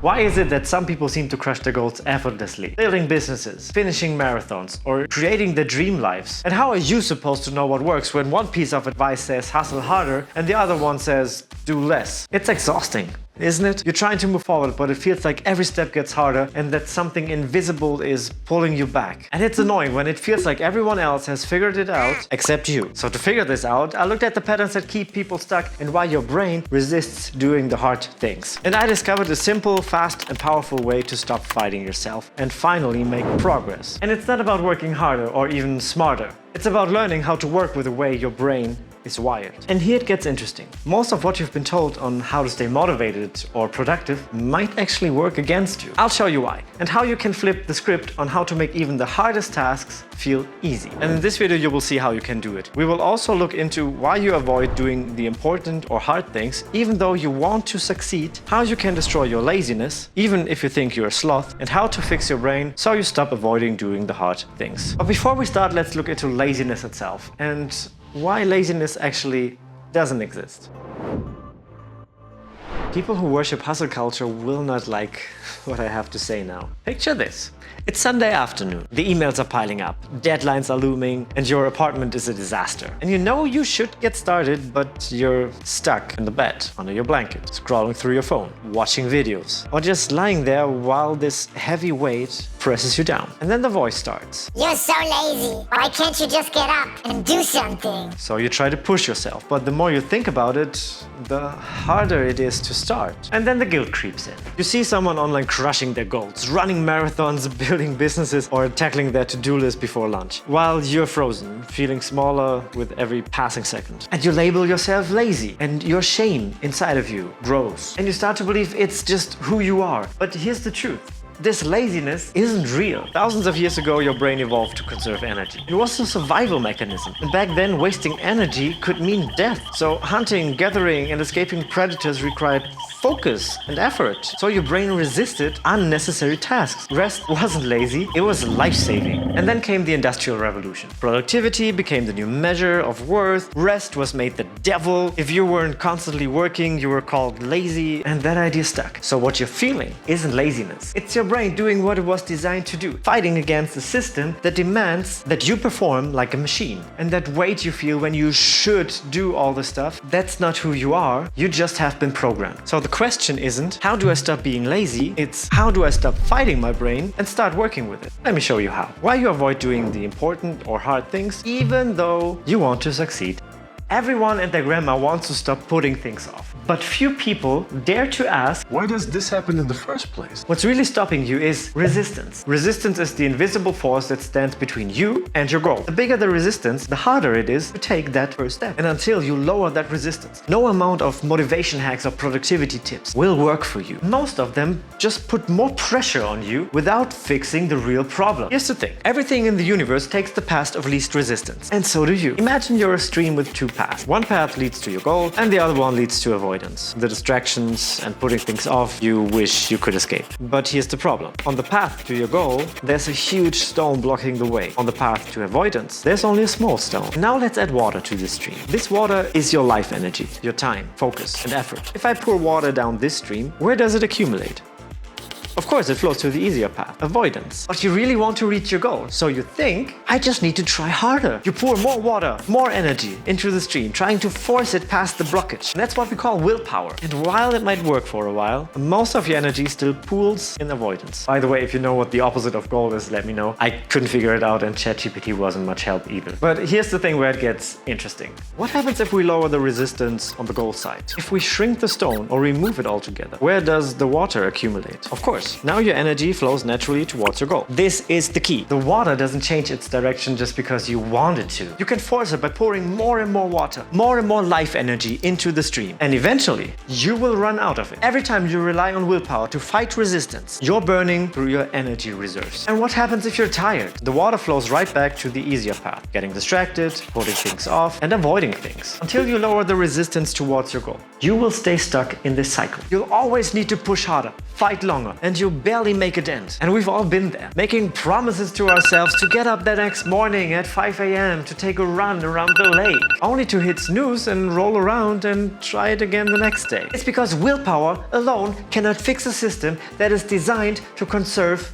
Why is it that some people seem to crush their goals effortlessly? Building businesses, finishing marathons, or creating their dream lives? And how are you supposed to know what works when one piece of advice says hustle harder and the other one says do less? It's exhausting, isn't it? You're trying to move forward, but it feels like every step gets harder and that something invisible is pulling you back. And it's annoying when it feels like everyone else has figured it out except you. So to figure this out, I looked at the patterns that keep people stuck and why your brain resists doing the hard things. And I discovered a simple, fast and powerful way to stop fighting yourself and finally make progress. And it's not about working harder or even smarter. It's about learning how to work with the way your brain is wired. And here it gets interesting. Most of what you've been told on how to stay motivated or productive might actually work against you. I'll show you why and how you can flip the script on how to make even the hardest tasks feel easy. And in this video you will see how you can do it. We will also look into why you avoid doing the important or hard things even though you want to succeed, how you can destroy your laziness even if you think you're a sloth, and how to fix your brain so you stop avoiding doing the hard things. But before we start, let's look into laziness itself and why laziness actually doesn't exist. People who worship hustle culture will not like what I have to say now. Picture this. It's Sunday afternoon. The emails are piling up, deadlines are looming, and your apartment is a disaster. And you know you should get started, but you're stuck in the bed, under your blanket, scrolling through your phone, watching videos, or just lying there while this heavy weight presses you down. And then the voice starts. You're so lazy. Why can't you just get up and do something? So you try to push yourself, but the more you think about it, the harder it is to start. And then the guilt creeps in. You see someone online crushing their goals, running marathons, building businesses, or tackling their to-do list before lunch, while you're frozen, feeling smaller with every passing second. And you label yourself lazy, and your shame inside of you grows. And you start to believe it's just who you are. But here's the truth. This laziness isn't real. Thousands of years ago, your brain evolved to conserve energy. It was a survival mechanism. And back then, wasting energy could mean death. So hunting, gathering, and escaping predators required focus and effort. So your brain resisted unnecessary tasks. Rest wasn't lazy, it was life-saving. And then came the Industrial Revolution. Productivity became the new measure of worth. Rest was made the devil. If you weren't constantly working, you were called lazy, and that idea stuck. So what you're feeling isn't laziness. It's your brain doing what it was designed to do, fighting against a system that demands that you perform like a machine. And that weight you feel when you should do all the stuff, that's not who you are, you just have been programmed. So the question isn't, how do I stop being lazy? It's, how do I stop fighting my brain and start working with it? Let me show you how. Why you avoid doing the important or hard things, even though you want to succeed. Everyone and their grandma wants to stop putting things off. But few people dare to ask, why does this happen in the first place? What's really stopping you is resistance. Resistance is the invisible force that stands between you and your goal. The bigger the resistance, the harder it is to take that first step. And until you lower that resistance, no amount of motivation hacks or productivity tips will work for you. Most of them just put more pressure on you without fixing the real problem. Here's the thing. Everything in the universe takes the path of least resistance. And so do you. Imagine you're a stream with two paths. One path leads to your goal and the other one leads to avoidance. The distractions and putting things off you wish you could escape. But here's the problem. On the path to your goal, there's a huge stone blocking the way. On the path to avoidance, there's only a small stone. Now let's add water to this stream. This water is your life energy, your time, focus, and effort. If I pour water down this stream, where does it accumulate? Of course, it flows to the easier path, avoidance. But you really want to reach your goal, so you think, I just need to try harder. You pour more water, more energy into the stream, trying to force it past the blockage. And that's what we call willpower. And while it might work for a while, most of your energy still pools in avoidance. By the way, if you know what the opposite of goal is, let me know. I couldn't figure it out and ChatGPT wasn't much help either. But here's the thing where it gets interesting. What happens if we lower the resistance on the goal side? If we shrink the stone or remove it altogether, where does the water accumulate? Of course, now your energy flows naturally towards your goal. This is the key. The water doesn't change its direction just because you want it to. You can force it by pouring more and more water, more and more life energy into the stream. And eventually, you will run out of it. Every time you rely on willpower to fight resistance, you're burning through your energy reserves. And what happens if you're tired? The water flows right back to the easier path, getting distracted, putting things off, and avoiding things. Until you lower the resistance towards your goal, you will stay stuck in this cycle. You'll always need to push harder, fight longer, and and you barely make a dent. And we've all been there, making promises to ourselves to get up the next morning at 5 a.m. to take a run around the lake, only to hit snooze and roll around and try it again the next day. It's because willpower alone cannot fix a system that is designed to conserve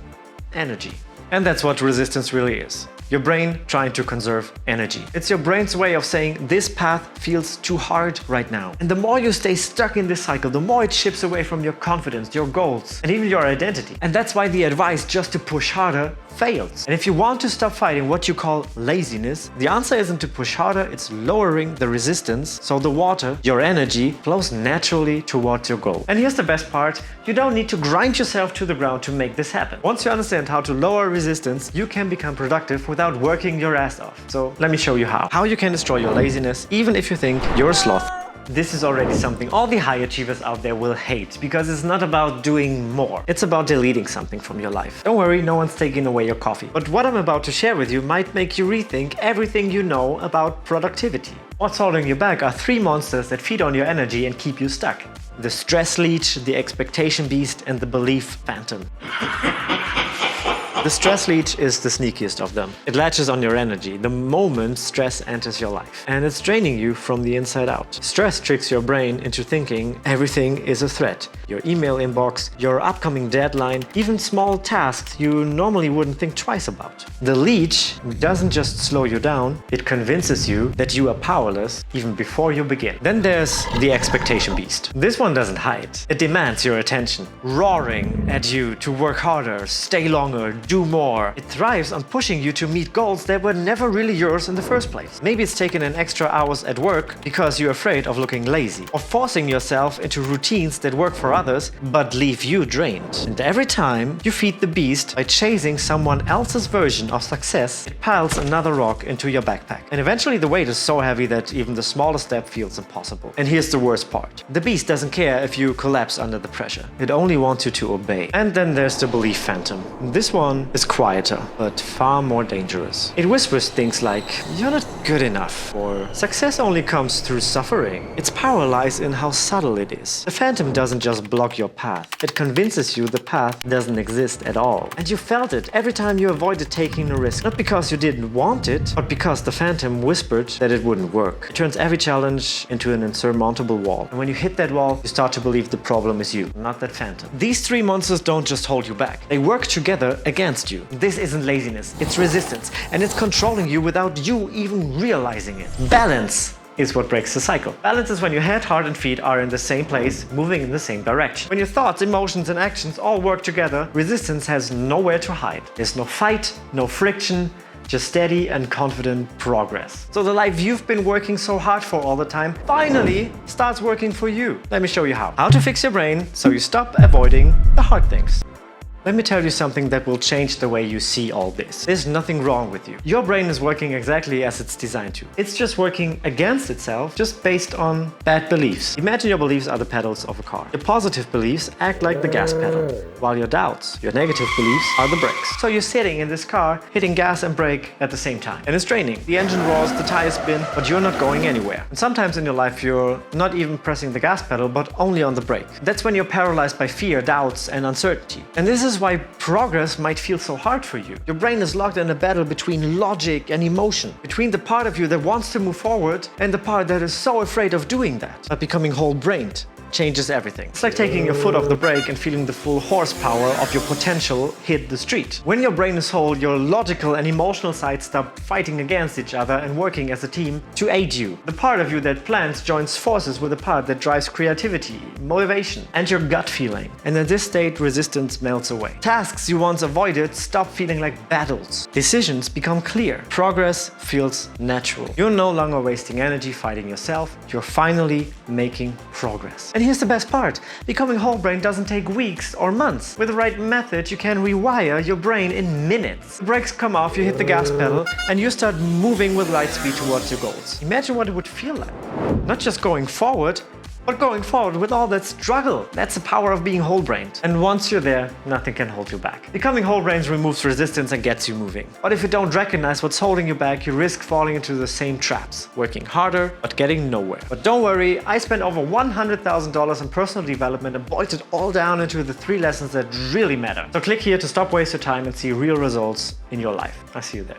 energy. And that's what resistance really is. Your brain trying to conserve energy. It's your brain's way of saying this path feels too hard right now. And the more you stay stuck in this cycle, the more it chips away from your confidence, your goals, and even your identity. And that's why the advice just to push harder fails. And if you want to stop fighting what you call laziness, the answer isn't to push harder, it's lowering the resistance so the water, your energy, flows naturally towards your goal. And here's the best part, you don't need to grind yourself to the ground to make this happen. Once you understand how to lower resistance, you can become productive without working your ass off. So let me show you how. How you can destroy your laziness even if you think you're a sloth. This is already something all the high achievers out there will hate, because it's not about doing more. It's about deleting something from your life. Don't worry, no one's taking away your coffee. But what I'm about to share with you might make you rethink everything you know about productivity. What's holding you back are three monsters that feed on your energy and keep you stuck. The stress leech, the expectation beast, and the belief phantom. The stress leech is the sneakiest of them. It latches on your energy the moment stress enters your life. And it's draining you from the inside out. Stress tricks your brain into thinking everything is a threat. Your email inbox, your upcoming deadline, even small tasks you normally wouldn't think twice about. The leech doesn't just slow you down, it convinces you that you are powerless even before you begin. Then there's the expectation beast. This one doesn't hide. It demands your attention, roaring at you to work harder, stay longer, do more. It thrives on pushing you to meet goals that were never really yours in the first place. Maybe it's taken an extra hours at work because you're afraid of looking lazy, or forcing yourself into routines that work for others but leave you drained. And every time you feed the beast by chasing someone else's version of success, it piles another rock into your backpack. And eventually the weight is so heavy that even the smallest step feels impossible. And here's the worst part. The beast doesn't care if you collapse under the pressure. It only wants you to obey. And then there's the belief phantom. This one is quieter, but far more dangerous. It whispers things like, you're not good enough, or success only comes through suffering. Its power lies in how subtle it is. The phantom doesn't just block your path, it convinces you the path doesn't exist at all. And you felt it every time you avoided taking a risk, not because you didn't want it, but because the phantom whispered that it wouldn't work. It turns every challenge into an insurmountable wall. And when you hit that wall, you start to believe the problem is you, not that phantom. These three monsters don't just hold you back, they work together against you. This isn't laziness, it's resistance, and it's controlling you without you even realizing it. Balance is what breaks the cycle. Balance is when your head, heart, and feet are in the same place, moving in the same direction. When your thoughts, emotions, and actions all work together, resistance has nowhere to hide. There's no fight, no friction, just steady and confident progress. So the life you've been working so hard for all the time finally starts working for you. Let me show you how. How to fix your brain so you stop avoiding the hard things. Let me tell you something that will change the way you see all this. There's nothing wrong with you. Your brain is working exactly as it's designed to. It's just working against itself, just based on bad beliefs. Imagine your beliefs are the pedals of a car. Your positive beliefs act like the gas pedal, while your doubts, your negative beliefs, are the brakes. So you're sitting in this car, hitting gas and brake at the same time. And it's draining. The engine roars, the tires spin, but you're not going anywhere. And sometimes in your life you're not even pressing the gas pedal, but only on the brake. That's when you're paralyzed by fear, doubts, and uncertainty. And this is why progress might feel so hard for you. Your brain is locked in a battle between logic and emotion, between the part of you that wants to move forward and the part that is so afraid of doing that. But becoming whole-brained changes everything. It's like taking your foot off the brake and feeling the full horsepower of your potential hit the street. When your brain is whole, your logical and emotional sides stop fighting against each other and working as a team to aid you. The part of you that plans joins forces with the part that drives creativity, motivation, and your gut feeling. And in this state, resistance melts away. Tasks you once avoided stop feeling like battles. Decisions become clear. Progress feels natural. You're no longer wasting energy fighting yourself. You're finally making progress. And here's the best part. Becoming whole brain doesn't take weeks or months. With the right method, you can rewire your brain in minutes. The brakes come off, you hit the gas pedal, and you start moving with light speed towards your goals. Imagine what it would feel like. Not just going forward, But going forward with all that struggle, that's the power of being whole-brained. And once you're there, nothing can hold you back. Becoming whole-brained removes resistance and gets you moving. But if you don't recognize what's holding you back, you risk falling into the same traps, working harder, but getting nowhere. But don't worry, I spent over $100,000 in personal development and boiled it all down into the 3 lessons that really matter. So click here to stop wasting your time and see real results in your life. I'll see you there.